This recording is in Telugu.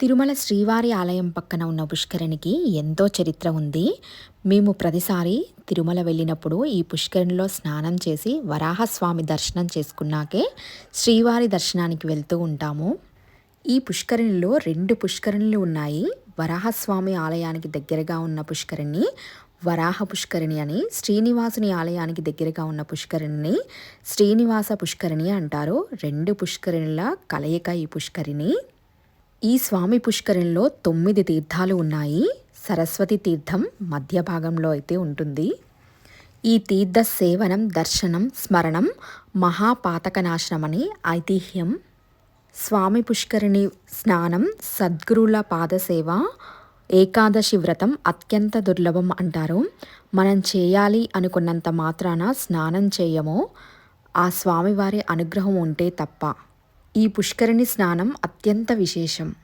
తిరుమల శ్రీవారి ఆలయం పక్కన ఉన్న పుష్కరిణికి ఎంతో చరిత్ర ఉంది. మేము ప్రతిసారి తిరుమల వెళ్ళినప్పుడు ఈ పుష్కరిణిలో స్నానం చేసి వరాహస్వామి దర్శనం చేసుకున్నాకే శ్రీవారి దర్శనానికి వెళ్తూ ఉంటాము. ఈ పుష్కరిణిలో 2 పుష్కరిణులు ఉన్నాయి. వరాహస్వామి ఆలయానికి దగ్గరగా ఉన్న పుష్కరిణి వరాహ పుష్కరిణి అని, శ్రీనివాసుని ఆలయానికి దగ్గరగా ఉన్న పుష్కరిణిని శ్రీనివాస పుష్కరిణి అంటారు. 2 పుష్కరిణుల కలయిక ఈ పుష్కరిణి. ఈ స్వామి పుష్కరిణిలో 9 తీర్థాలు ఉన్నాయి. సరస్వతి తీర్థం మధ్య భాగంలో అయితే ఉంటుంది. ఈ తీర్థ సేవనం, దర్శనం, స్మరణం మహాపాతకనాశనం అని ఐతిహ్యం. స్వామి పుష్కరిణి స్నానం, సద్గురుల పాదసేవ, ఏకాదశి వ్రతం అత్యంత దుర్లభం అంటారు. మనం చేయాలి అనుకున్నంత మాత్రాన స్నానం చేయము, ఆ స్వామివారి అనుగ్రహం ఉంటే తప్ప. ఈ పుష్కరిణి స్నానం అత్యంత విశేషం.